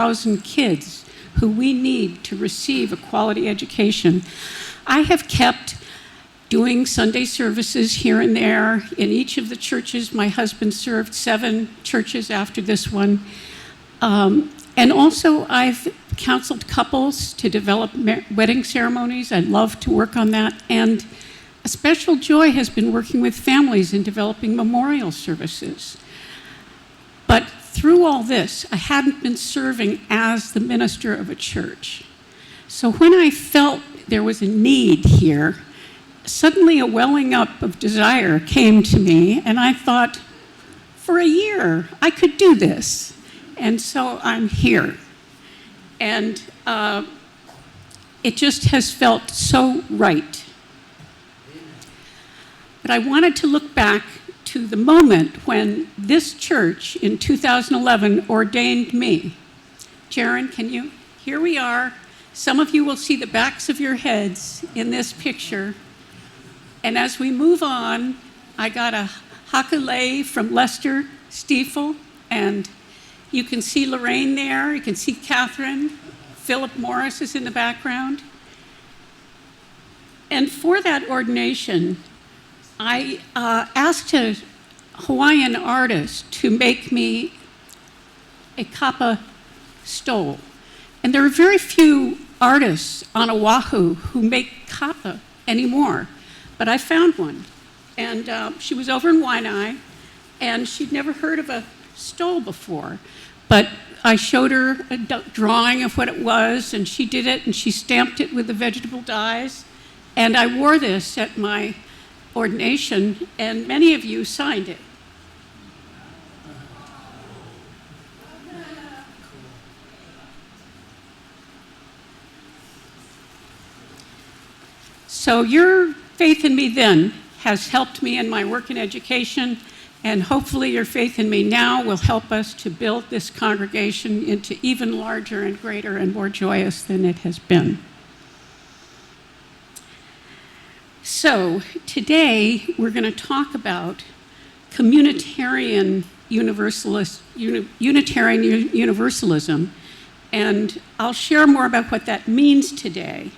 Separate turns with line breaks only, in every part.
1,000 kids who we need to receive a quality education. I have kept doing Sunday services here and there in each of the churches. My husband served 7 churches after this one. And also I've counseled couples to develop wedding ceremonies. I love to work on that. And a special joy has been working with families in developing memorial services. But through all this, I hadn't been serving as the minister of a church. So when I felt there was a need here, suddenly a welling up of desire came to me, and I thought, for a year, I could do this. And so I'm here. And it just has felt so right. But I wanted to look back to the moment when this church in 2011 ordained me. Jaron, can you? Here we are. Some of you will see the backs of your heads in this picture. And as we move on, I got a hakulei from Lester Stiefel, and you can see Lorraine there, you can see Catherine, Philip Morris is in the background. And for that ordination, I asked a Hawaiian artist to make me a kapa stole. And there are very few artists on Oahu who make kapa anymore, but I found one. And she was over in Waianae, and she'd never heard of a stole before. But I showed her a drawing of what it was, and she did it, and she stamped it with the vegetable dyes. And I wore this at my ordination, and many of you signed it. So your faith in me then has helped me in my work in education, and hopefully your faith in me now will help us to build this congregation into even larger and greater and more joyous than it has been. So today we're going to talk about Unitarian universalism, and I'll share more about what that means today.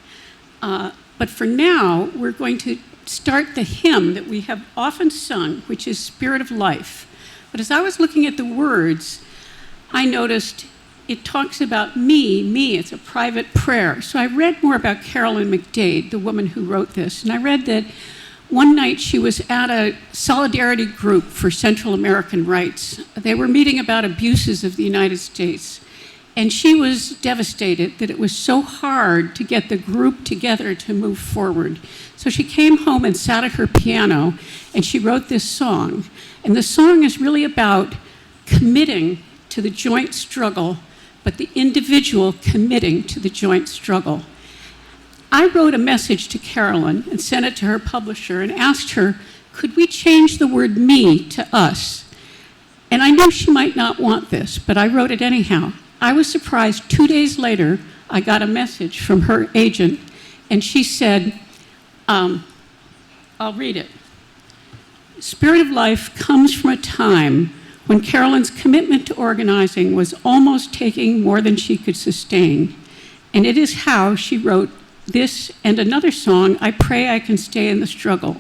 But for now, we're going to start the hymn that we have often sung, which is Spirit of Life. But as I was looking at the words, I noticed it talks about me, it's a private prayer. So I read more about Carolyn McDade, the woman who wrote this, and I read that one night she was at a solidarity group for Central American rights. They were meeting about abuses of the United States, and she was devastated that it was so hard to get the group together to move forward. So she came home and sat at her piano, and she wrote this song. And the song is really about committing to the joint struggle, but the individual committing to the joint struggle. I wrote a message to Carolyn and sent it to her publisher and asked her, could we change the word me to us? And I knew she might not want this, but I wrote it anyhow. I was surprised 2 days later, I got a message from her agent, and she said, I'll read it. Spirit of Life comes from a time when Carolyn's commitment to organizing was almost taking more than she could sustain. And it is how she wrote this and another song, I Pray I Can Stay in the Struggle.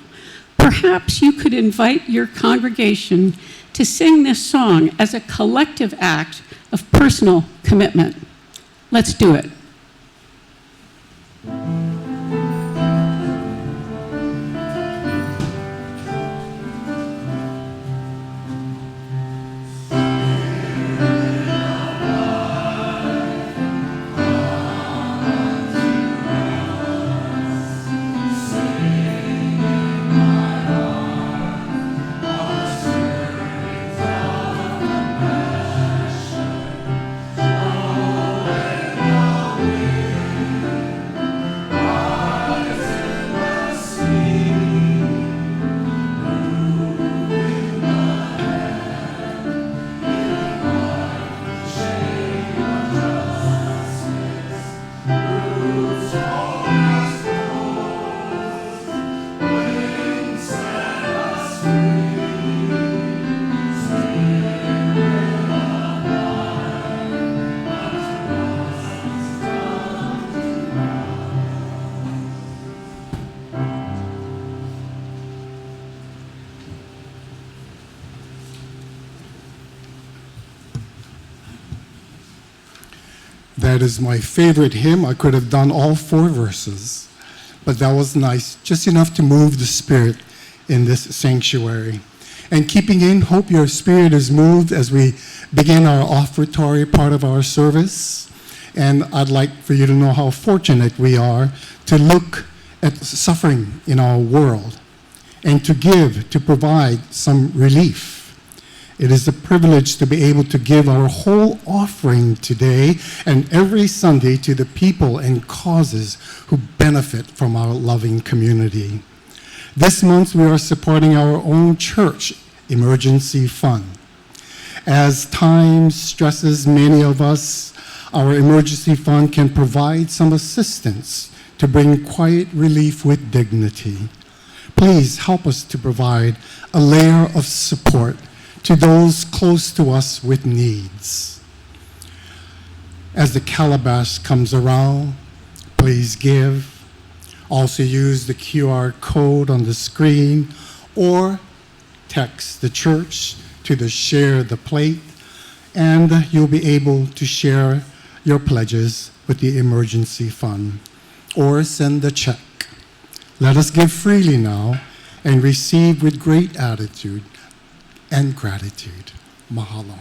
Perhaps you could invite your congregation to sing this song as a collective act of personal commitment. Let's do it.
Oh, That is my favorite hymn. I could have done all 4 verses, but that was nice, just enough to move the spirit in this sanctuary. And keeping in hope your spirit is moved as we begin our offertory part of our service. And I'd like for you to know how fortunate we are to look at suffering in our world and to give, to provide some relief. It is a privilege to be able to give our whole offering today and every Sunday to the people and causes who benefit from our loving community. This month we are supporting our own church emergency fund. As time stresses many of us, our emergency fund can provide some assistance to bring quiet relief with dignity. Please help us to provide a layer of support to those close to us with needs. As the calabash comes around, please give. Also use the QR code on the screen or text the church to the Share the Plate, and you'll be able to share your pledges with the emergency fund or send a check. Let us give freely now and receive with great attitude and gratitude. Mahalo.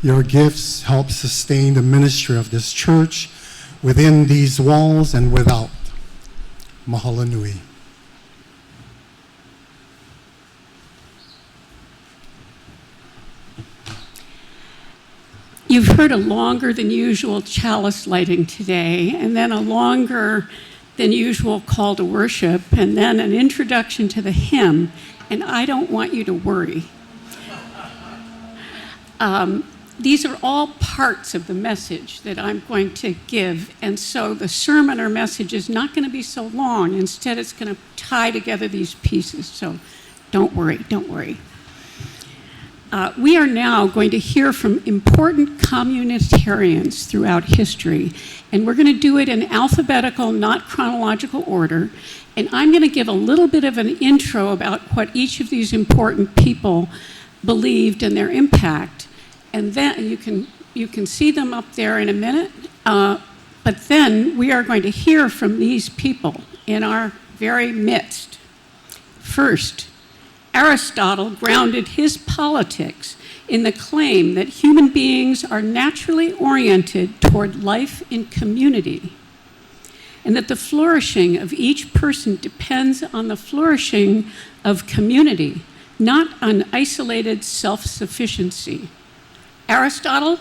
Your gifts help sustain the ministry of this church within these walls and without. Mahalo nui.
You've heard a longer than usual chalice lighting today, and then a longer than usual call to worship, and then an introduction to the hymn, and I don't want you to worry. These are all parts of the message that I'm going to give, and so the sermon or message is not going to be so long. Instead, it's going to tie together these pieces, so don't worry, don't worry. We are now going to hear from important communitarians throughout history, and we're going to do it in alphabetical, not chronological order, and I'm going to give a little bit of an intro about what each of these important people believed and their impact. And then you can see them up there in a minute, but then we are going to hear from these people in our very midst. First, Aristotle grounded his politics in the claim that human beings are naturally oriented toward life in community, and that the flourishing of each person depends on the flourishing of community, not on isolated self-sufficiency. Aristotle?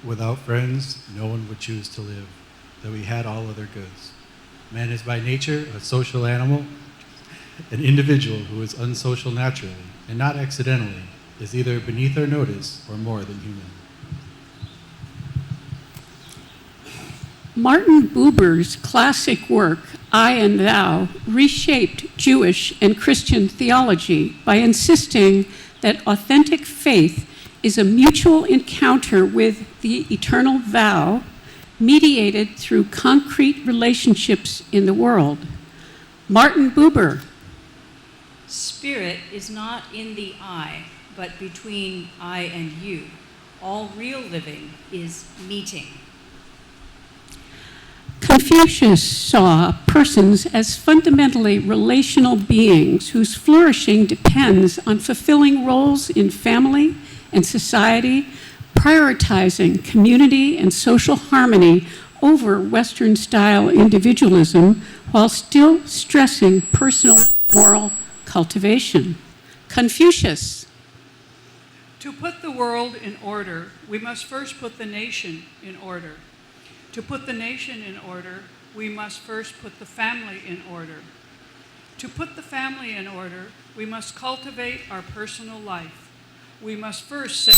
Without friends, no one would choose to live, though he had all other goods. Man is by nature a social animal. An individual who is unsocial naturally, and not accidentally, is either beneath our notice or more than human.
Martin Buber's classic work, I and Thou, reshaped Jewish and Christian theology by insisting that authentic faith is a mutual encounter with the eternal thou, mediated through concrete relationships in the world. Martin Buber.
Spirit is not in the I, but between I and you. All real living is meeting.
Confucius saw persons as fundamentally relational beings whose flourishing depends on fulfilling roles in family and society, prioritizing community and social harmony over Western-style individualism while still stressing personal moral cultivation. Confucius.
To put the world in order, we must first put the nation in order. To put the nation in order, we must first put the family in order. To put the family in order, we must cultivate our personal life. We must first set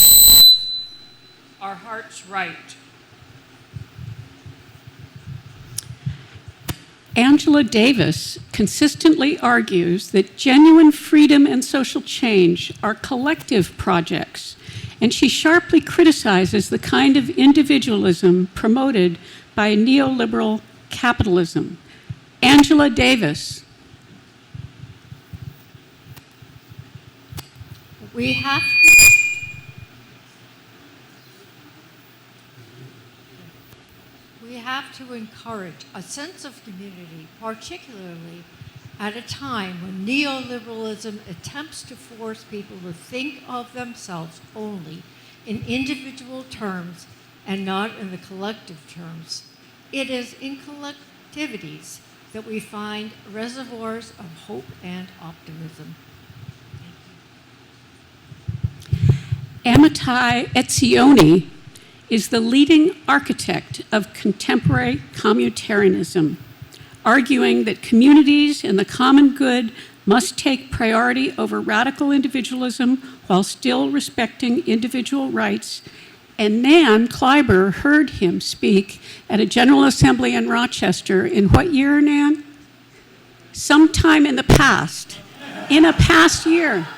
our hearts right.
Angela Davis consistently argues that genuine freedom and social change are collective projects, and she sharply criticizes the kind of individualism promoted by neoliberal capitalism. Angela Davis.
We have to encourage a sense of community, particularly at a time when neoliberalism attempts to force people to think of themselves only in individual terms and not in the collective terms. It is in collectivities that we find reservoirs of hope and optimism.
Amitai Etzioni is the leading architect of contemporary communitarianism, arguing that communities and the common good must take priority over radical individualism while still respecting individual rights. And Nan Kleiber heard him speak at a General Assembly in Rochester in what year, Nan? Sometime in the past. In a past year.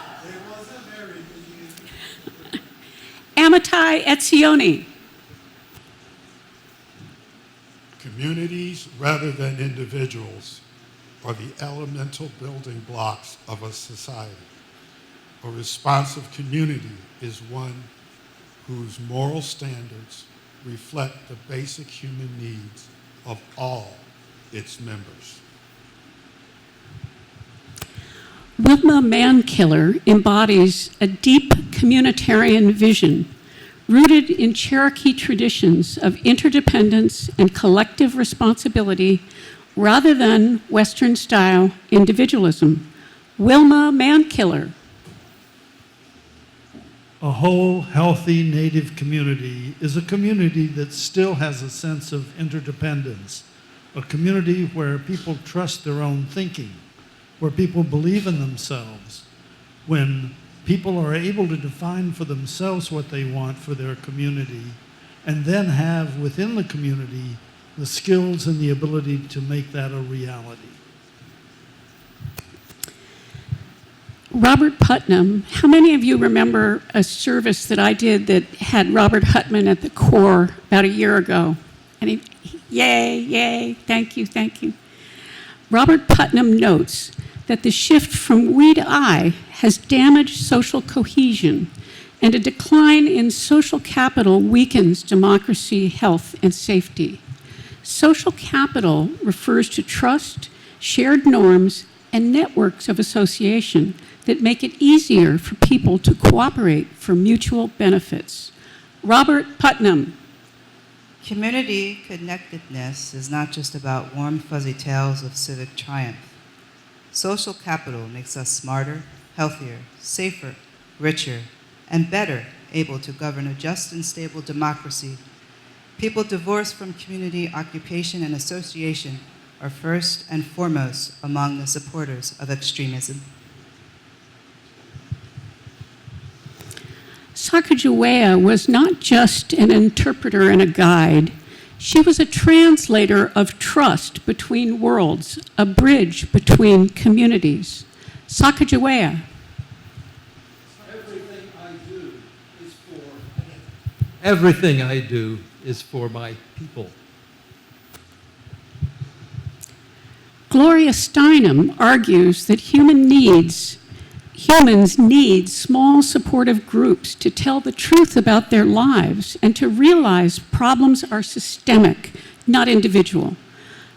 Amitai Etzioni.
Communities, rather than individuals, are the elemental building blocks of a society. A responsive community is one whose moral standards reflect the basic human needs of all its members.
Wilma Mankiller embodies a deep communitarian vision rooted in Cherokee traditions of interdependence and collective responsibility rather than Western-style individualism. Wilma Mankiller.
A whole, healthy Native community is a community that still has a sense of interdependence, a community where people trust their own thinking, where people believe in themselves, when people are able to define for themselves what they want for their community, and then have within the community the skills and the ability to make that a reality.
Robert Putnam, how many of you remember a service that I did that had Robert Hutman at the core about a year ago? Yay, yay, thank you, thank you. Robert Putnam notes that the shift from we to I has damaged social cohesion, and a decline in social capital weakens democracy, health, and safety. Social capital refers to trust, shared norms, and networks of association that make it easier for people to cooperate for mutual benefits. Robert Putnam.
Community connectedness is not just about warm, fuzzy tales of civic triumph. Social capital makes us smarter, healthier, safer, richer, and better able to govern a just and stable democracy. People divorced from community, occupation, and association are first and foremost among the supporters of extremism.
Sacagewea was not just an interpreter and a guide. She was a translator of trust between worlds, a bridge between communities. Sacagewea.
Everything I do is for my people.
Gloria Steinem argues that humans need small supportive groups to tell the truth about their lives and to realize problems are systemic, not individual.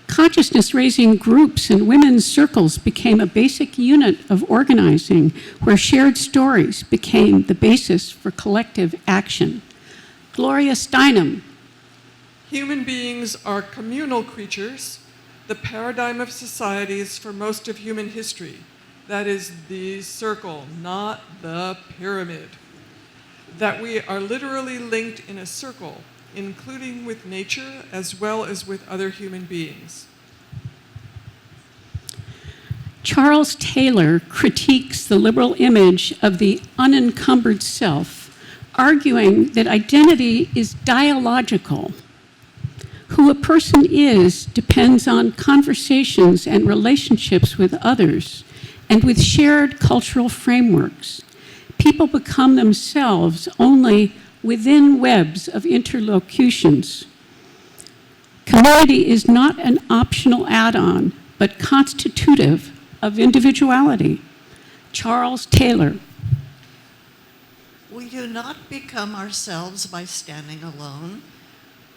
Consciousness-raising groups and women's circles became a basic unit of organizing where shared stories became the basis for collective action. Gloria Steinem.
Human beings are communal creatures, the paradigm of societies for most of human history. That is the circle, not the pyramid. That we are literally linked in a circle, including with nature as well as with other human beings.
Charles Taylor critiques the liberal image of the unencumbered self, arguing that identity is dialogical. Who a person is depends on conversations and relationships with others and with shared cultural frameworks. People become themselves only within webs of interlocutions. Community is not an optional add-on, but constitutive of individuality. Charles Taylor.
We do not become ourselves by standing alone.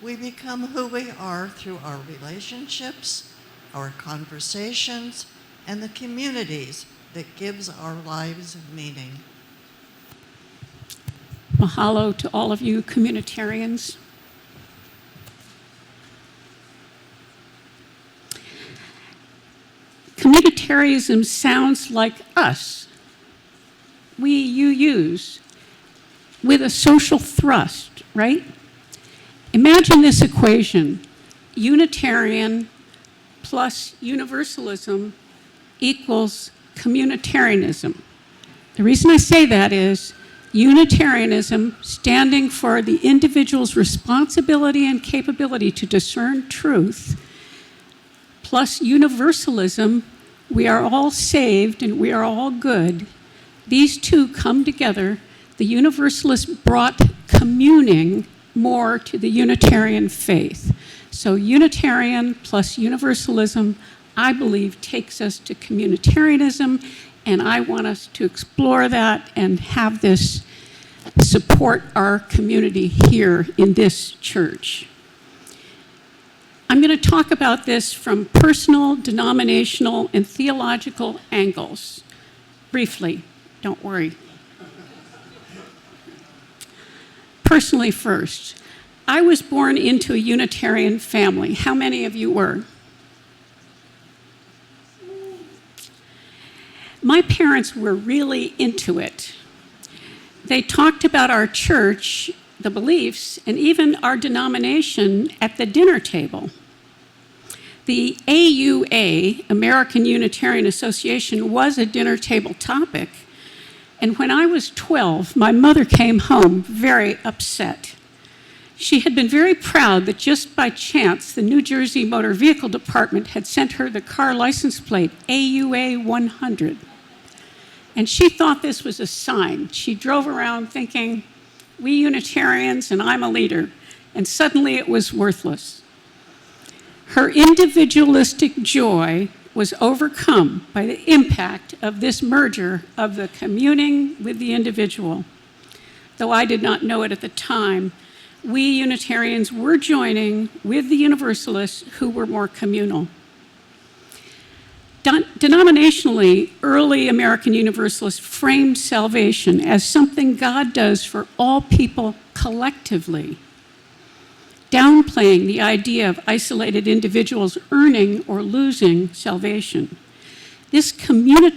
We become who we are through our relationships, our conversations, and the communities that gives our lives meaning.
Mahalo to all of you communitarians. Communitarianism sounds like us. You use, with a social thrust, right? Imagine this equation: Unitarian plus universalism equals communitarianism. The reason I say that is Unitarianism, standing for the individual's responsibility and capability to discern truth, plus universalism, we are all saved and we are all good. These two come together. The Universalists brought communing more to the Unitarian faith. So Unitarian plus Universalism, I believe, takes us to communitarianism, and I want us to explore that and have this support our community here in this church. I'm going to talk about this from personal, denominational, and theological angles. Briefly, don't worry. Personally first, I was born into a Unitarian family. How many of you were? My parents were really into it. They talked about our church, the beliefs, and even our denomination at the dinner table. The AUA, American Unitarian Association, was a dinner table topic. And when I was 12, my mother came home very upset. She had been very proud that just by chance, the New Jersey Motor Vehicle Department had sent her the car license plate AUA 100. And she thought this was a sign. She drove around thinking, we Unitarians and I'm a leader. And suddenly it was worthless. Her individualistic joy was overcome by the impact of this merger of the communing with the individual. Though I did not know it at the time, we Unitarians were joining with the Universalists who were more communal. Denominationally, early American Universalists framed salvation as something God does for all people collectively, downplaying the idea of isolated individuals earning or losing salvation. This communal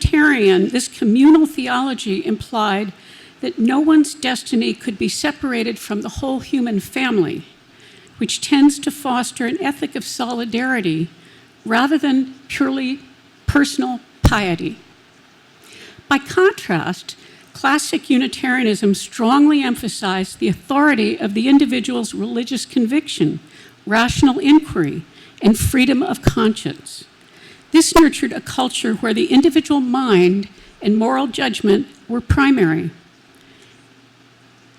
theology implied that no one's destiny could be separated from the whole human family, which tends to foster an ethic of solidarity rather than purely personal piety. By contrast, classic Unitarianism strongly emphasized the authority of the individual's religious conviction, rational inquiry, and freedom of conscience. This nurtured a culture where the individual mind and moral judgment were primary,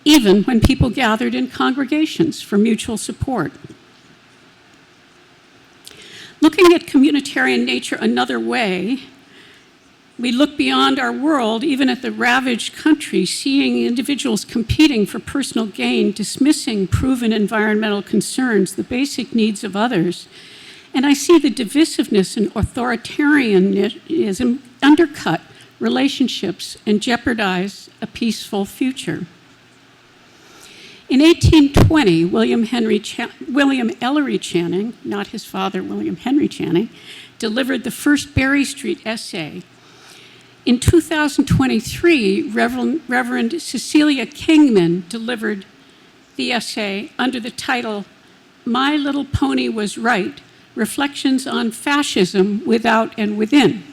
even when people gathered in congregations for mutual support. Looking at communitarian nature another way, we look beyond our world, even at the ravaged country, seeing individuals competing for personal gain, dismissing proven environmental concerns, the basic needs of others. And I see the divisiveness and authoritarianism undercut relationships and jeopardize a peaceful future. In 1820, William Ellery Channing, not his father, William Henry Channing, delivered the first Berry Street essay. In 2023, Reverend Cecilia Kingman delivered the essay under the title, My Little Pony Was Right, Reflections on Fascism Without and Within.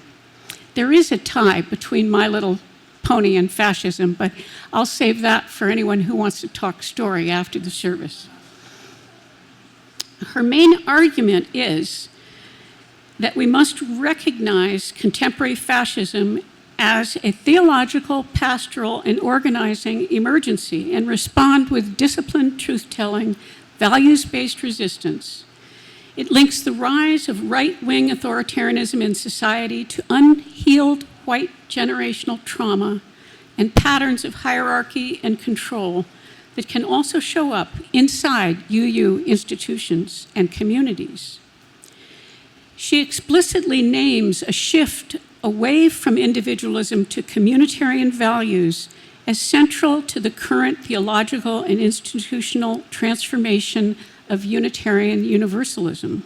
There is a tie between My Little Pony and fascism, but I'll save that for anyone who wants to talk story after the service. Her main argument is that we must recognize contemporary fascism as a theological, pastoral, and organizing emergency and respond with disciplined truth-telling, values-based resistance. It links the rise of right-wing authoritarianism in society to unhealed white generational trauma and patterns of hierarchy and control that can also show up inside UU institutions and communities. She explicitly names a shift away from individualism to communitarian values as central to the current theological and institutional transformation of Unitarian Universalism.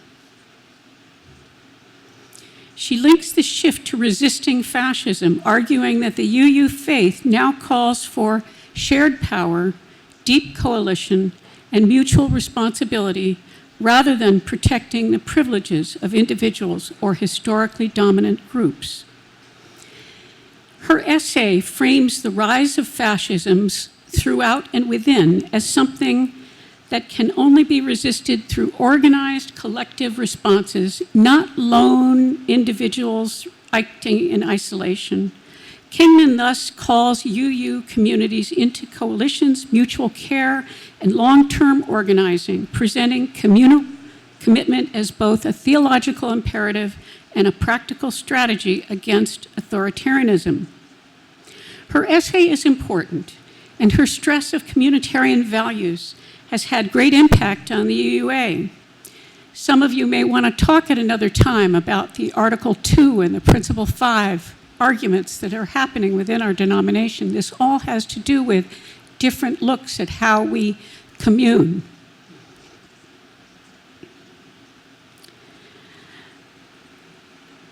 She links the shift to resisting fascism, arguing that the UU faith now calls for shared power, deep coalition, and mutual responsibility rather than protecting the privileges of individuals or historically dominant groups. Her essay frames the rise of fascisms throughout and within as something that can only be resisted through organized collective responses, not lone individuals acting in isolation. Kingman thus calls UU communities into coalitions, mutual care, and long-term organizing, presenting communal commitment as both a theological imperative and a practical strategy against authoritarianism. Her essay is important, and her stress of communitarian values has had great impact on the UUA. Some of you may want to talk at another time about the Article 2 and the Principle 5 arguments that are happening within our denomination. This all has to do with different looks at how we commune.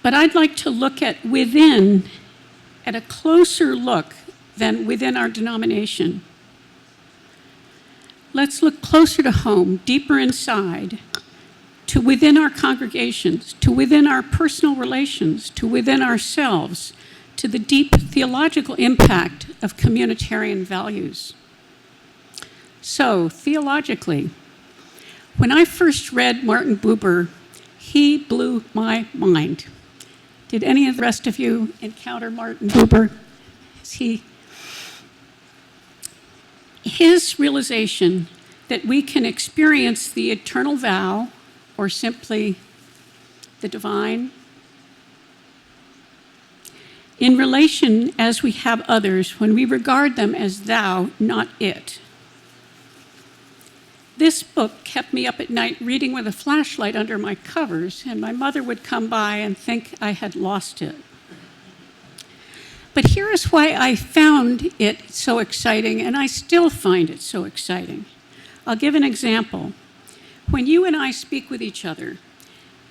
But I'd like to look at within, at a closer look than within our denomination. Let's look closer to home, deeper inside, to within our congregations, to within our personal relations, to within ourselves, to the deep theological impact of communitarian values. So, theologically, when I first read Martin Buber, he blew my mind. Did any of the rest of you encounter Martin Buber? His realization that we can experience the eternal vow, or simply the divine, in relation as we have others when we regard them as thou, not it. This book kept me up at night reading with a flashlight under my covers, and my mother would come by and think I had lost it. But here is why I found it so exciting, and I still find it so exciting. I'll give an example. When you and I speak with each other,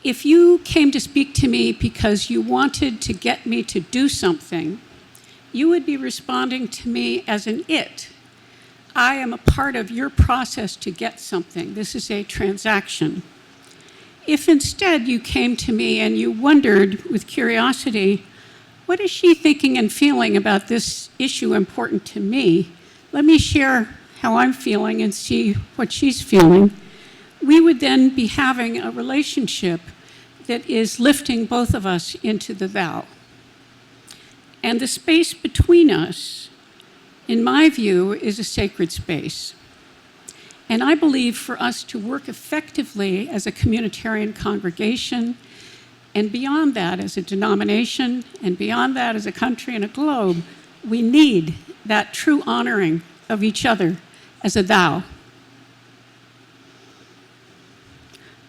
if you came to speak to me because you wanted to get me to do something, you would be responding to me as an it. I am a part of your process to get something. This is a transaction. If instead you came to me and you wondered with curiosity, what is she thinking and feeling about this issue important to me? Let me share how I'm feeling and see what she's feeling. We would then be having a relationship that is lifting both of us into the thou. And the space between us, in my view, is a sacred space. And I believe for us to work effectively as a communitarian congregation, and beyond that as a denomination, and beyond that as a country and a globe, we need that true honoring of each other as a thou.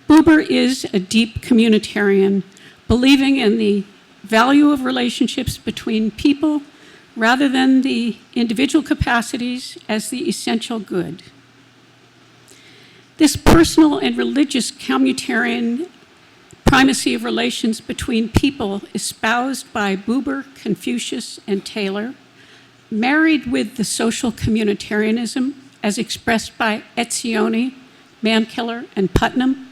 Buber is a deep communitarian, believing in the value of relationships between people rather than the individual capacities as the essential good. This personal and religious communitarian primacy of relations between people espoused by Buber, Confucius, and Taylor, married with the social communitarianism as expressed by Etzioni, Mankiller, and Putnam,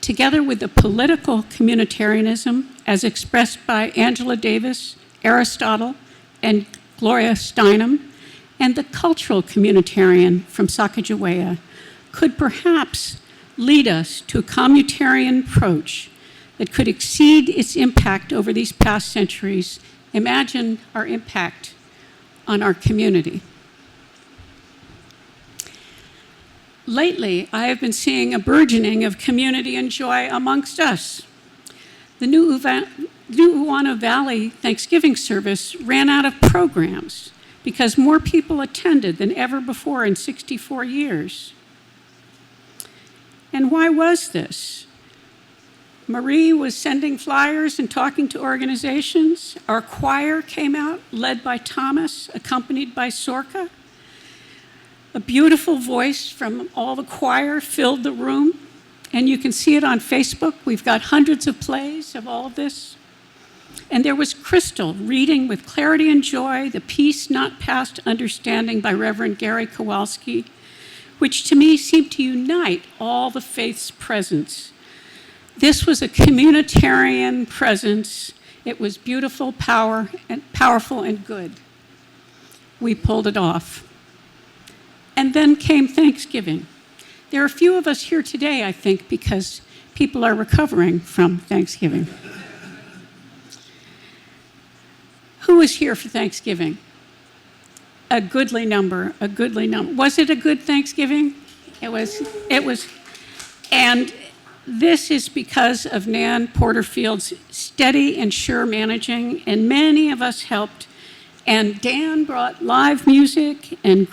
together with the political communitarianism as expressed by Angela Davis, Aristotle, and Gloria Steinem, and the cultural communitarian from Sacagewea, could perhaps lead us to a communitarian approach that could exceed its impact over these past centuries. Imagine our impact on our community. Lately, I have been seeing a burgeoning of community and joy amongst us. The New Uwana Valley Thanksgiving service ran out of programs because more people attended than ever before in 64 years. And why was this? Marie was sending flyers and talking to organizations. Our choir came out, led by Thomas, accompanied by Sorka. A beautiful voice from all the choir filled the room, and you can see it on Facebook. We've got hundreds of plays of all of this. And there was Crystal reading with clarity and joy, The Peace Not Past Understanding by Reverend Gary Kowalski, which to me seemed to unite all the faiths' presence. This was a communitarian presence. It was beautiful, powerful, and good. We pulled it off. And then came Thanksgiving. There are a few of us here today, I think, because people are recovering from Thanksgiving. Who was here for Thanksgiving? A goodly number, a goodly number. Was it a good Thanksgiving? It was. And this is because of Nan Porterfield's steady and sure managing, and many of us helped. And Dan brought live music, and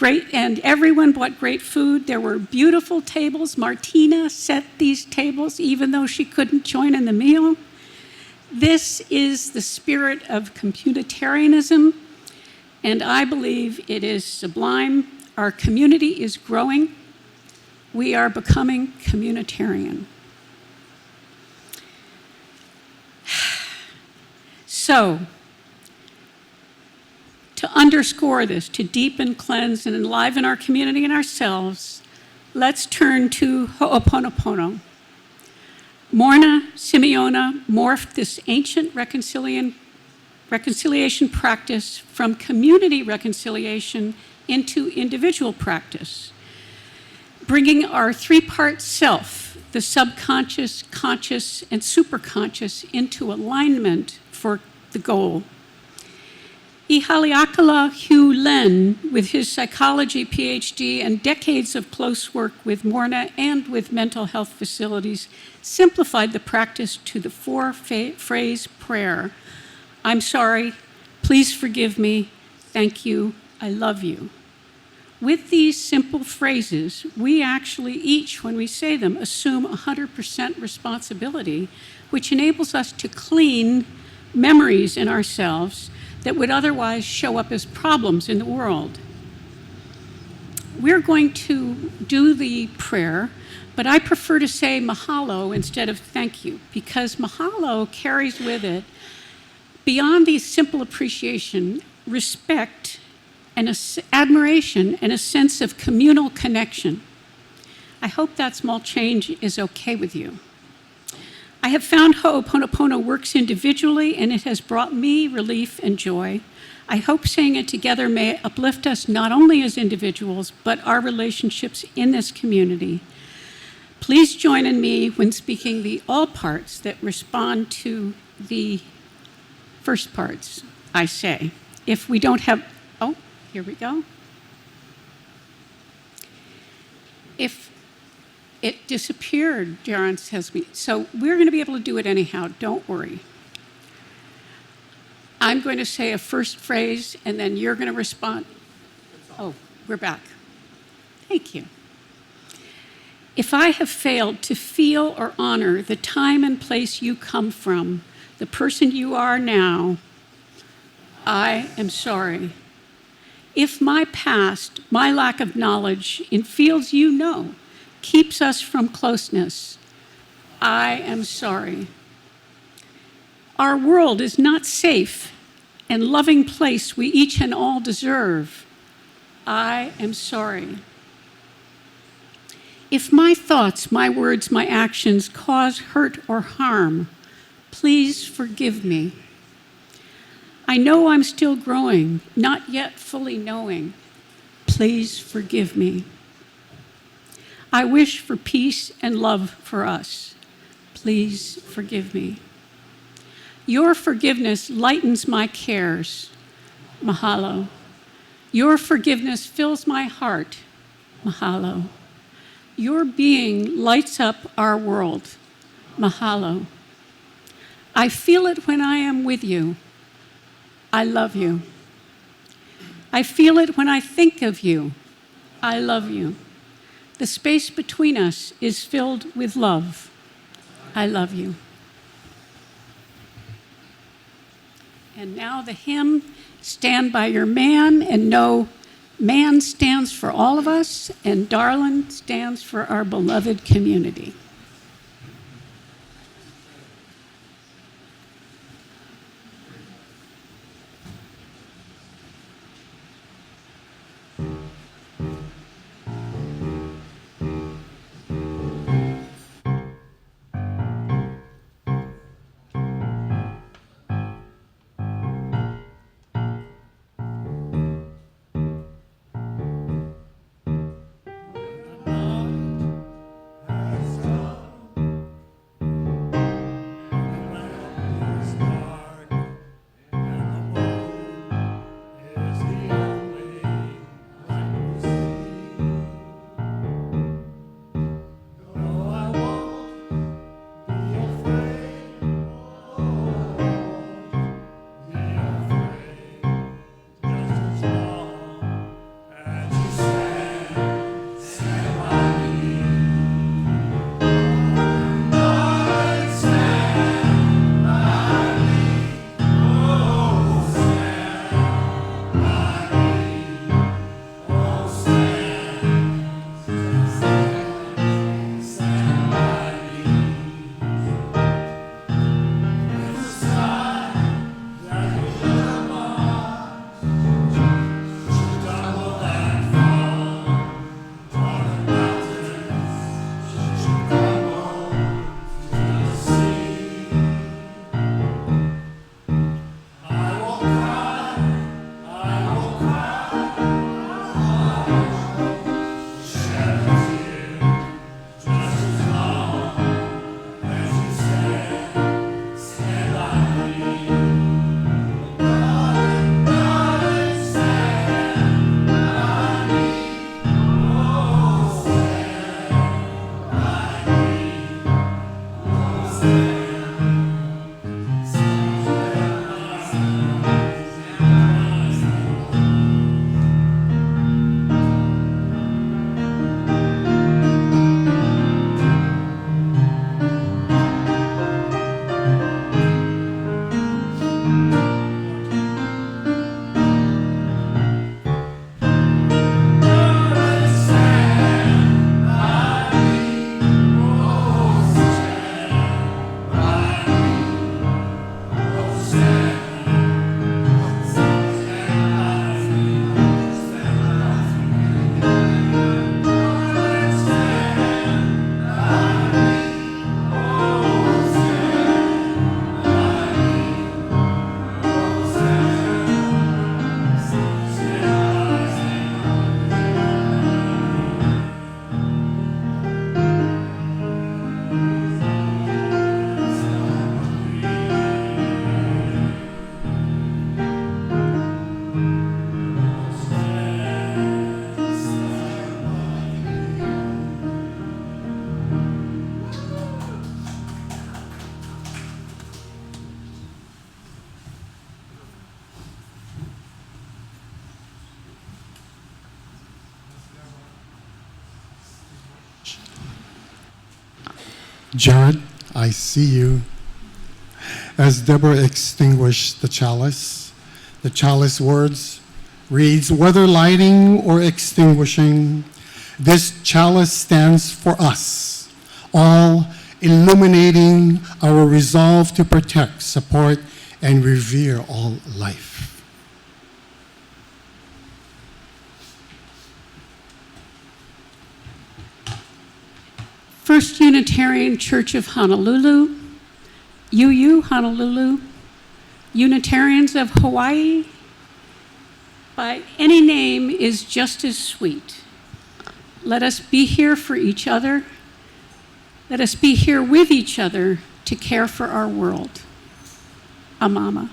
everyone brought great food. There were beautiful tables. Martina set these tables, even though she couldn't join in the meal. This is the spirit of communitarianism, and I believe it is sublime. Our community is growing. We are becoming communitarian. So, to underscore this, to deepen, cleanse, and enliven our community and ourselves, let's turn to Ho'oponopono. Morna Simeona morphed this ancient reconciliation practice from community reconciliation into individual practice, bringing our three-part self, the subconscious, conscious, and superconscious, into alignment for the goal. Ihaliakala Hugh Len, with his psychology PhD and decades of close work with Morna and with mental health facilities, simplified the practice to the four-phrase prayer: I'm sorry, please forgive me, thank you, I love you. With these simple phrases, we actually each, when we say them, assume 100% responsibility, which enables us to clean memories in ourselves that would otherwise show up as problems in the world. We're going to do the prayer, but I prefer to say mahalo instead of thank you, because mahalo carries with it, beyond the simple appreciation, respect and admiration and a sense of communal connection. I hope that small change is okay with you. I have found Ho'oponopono works individually, and it has brought me relief and joy. I hope saying it together may uplift us not only as individuals, but our relationships in this community. Please join in me when speaking the all parts that respond to the first parts I say. If we don't have, oh, here we go. If it disappeared, Darren says me. So we're going to be able to do it anyhow, don't worry. I'm going to say a first phrase, and then you're going to respond. Oh, we're back. Thank you. If I have failed to feel or honor the time and place you come from, the person you are now, I am sorry. If my past, my lack of knowledge in fields you know, keeps us from closeness, I am sorry. Our world is not safe and loving place we each and all deserve. I am sorry. If my thoughts, my words, my actions cause hurt or harm, please forgive me. I know I'm still growing, not yet fully knowing. Please forgive me. I wish for peace and love for us. Please forgive me. Your forgiveness lightens my cares. Mahalo. Your forgiveness fills my heart. Mahalo. Your being lights up our world. Mahalo. I feel it when I am with you. I love you. I feel it when I think of you. I love you. The space between us is filled with love. I love you. And now the hymn, Stand by Your Man, and know man stands for all of us, and darling stands for our beloved community.
Has
Jared, I see you. As Deborah extinguished the chalice words reads, whether lighting or extinguishing, this chalice stands for us, all illuminating our resolve to protect, support, and revere all life.
First Unitarian Church of Honolulu, UU Honolulu, Unitarians of Hawaii, by any name is just as sweet. Let us be here for each other. Let us be here with each other to care for our world. Amama.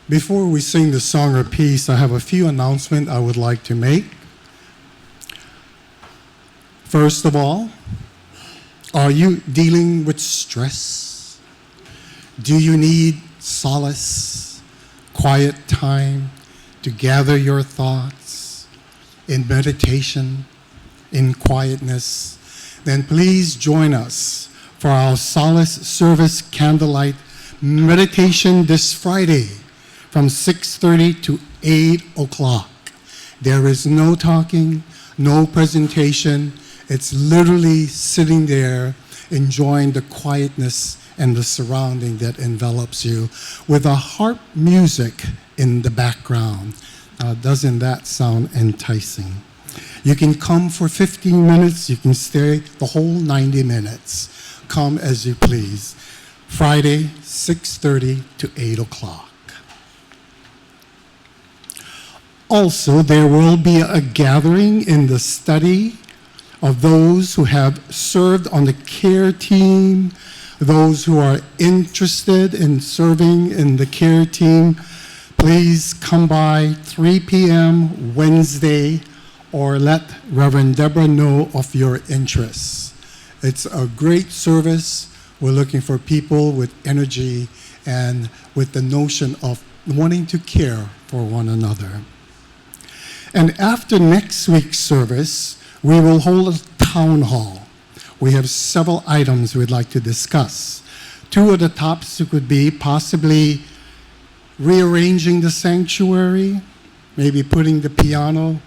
Before we sing the song of peace, I have a few announcements I would like to make. First of all, are you dealing with stress? Do you need solace, quiet time to gather your thoughts in meditation, in quietness? Then please join us for our Solace Service Candlelight Meditation this Friday from 6:30 to 8 o'clock. There is no talking, no presentation. It's literally sitting there enjoying the quietness and the surrounding that envelops you with a harp music in the background. Doesn't that sound enticing? You can come for 15 minutes, you can stay the whole 90 minutes. Come as you please. Friday, 6:30 to 8 o'clock. Also, there will be a gathering in the study of those who have served on the care team, those who are interested in serving in the care team. Please come by 3 p.m. Wednesday or let Reverend Deborah know of your interests. It's a great service. We're looking for people with energy and with the notion of wanting to care for one another. And after next week's service, we will hold a town hall. We have several items we'd like to discuss. Two of the topics could be possibly rearranging the sanctuary, maybe putting the piano.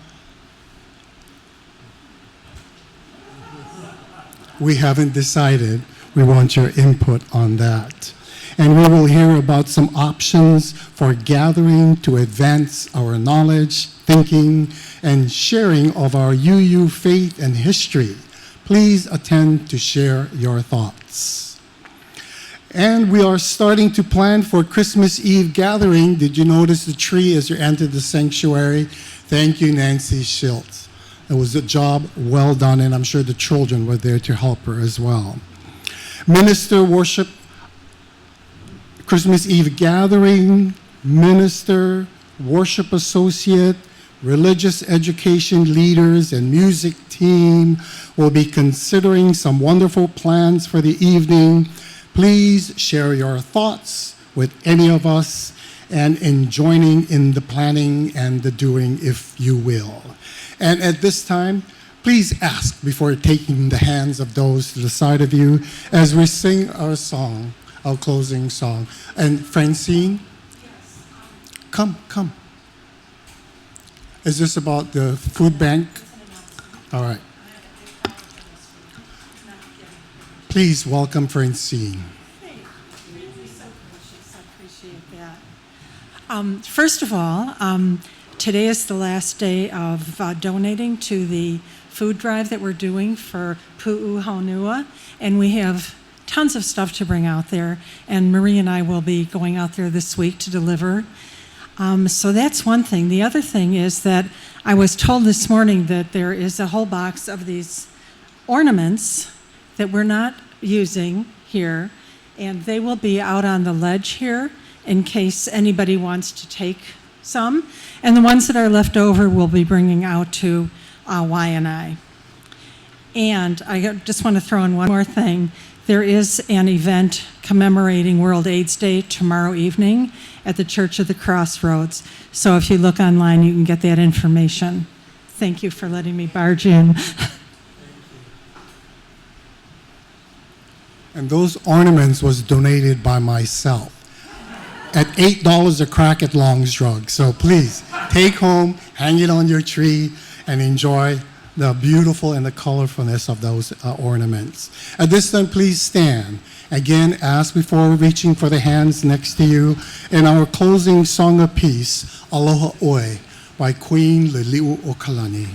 We haven't decided. We want your input on that. And we will hear about some options for gathering to advance our knowledge, thinking, and sharing of our UU faith and history. Please attend to share your thoughts. And we are starting to plan for Christmas Eve gathering. Did you notice the tree as you entered the sanctuary? Thank you, Nancy Schiltz. It was a job well done, and I'm sure the children were there to help her as well. Minister worship, Christmas Eve gathering, minister, worship associate, religious education leaders, and music team will be considering some wonderful plans for the evening. Please share your thoughts with any of us and in joining in the planning and the doing, if you will. And at this time, please ask before taking the hands of those to the side of you as we sing our song, our closing song. And Francine, come. Is this about the food bank? All right. Please welcome Francine.
Thank you so precious. I appreciate that. First of all, today is the last day of donating to the food drive that we're doing for Pu'u Honua, and we have tons of stuff to bring out there, and Marie and I will be going out there this week to deliver. So that's one thing. The other thing is that I was told this morning that there is a whole box of these ornaments that we're not using here, and they will be out on the ledge here in case anybody wants to take some. And the ones that are left over we'll be bringing out to Y&I. And I just want to throw in one more thing, There is an event commemorating World AIDS Day tomorrow evening at the Church of the Crossroads. So if you look online, you can get that information. Thank you for letting me barge in.
And those ornaments was donated by myself at $8 a crack at Long's Drug. So please, take home, hang it on your tree, and enjoy the beautiful and the colorfulness of those ornaments. At this time, please stand. Again, as before, reaching for the hands next to you. In our closing song of peace, Aloha Oe by Queen Liliu Okalani.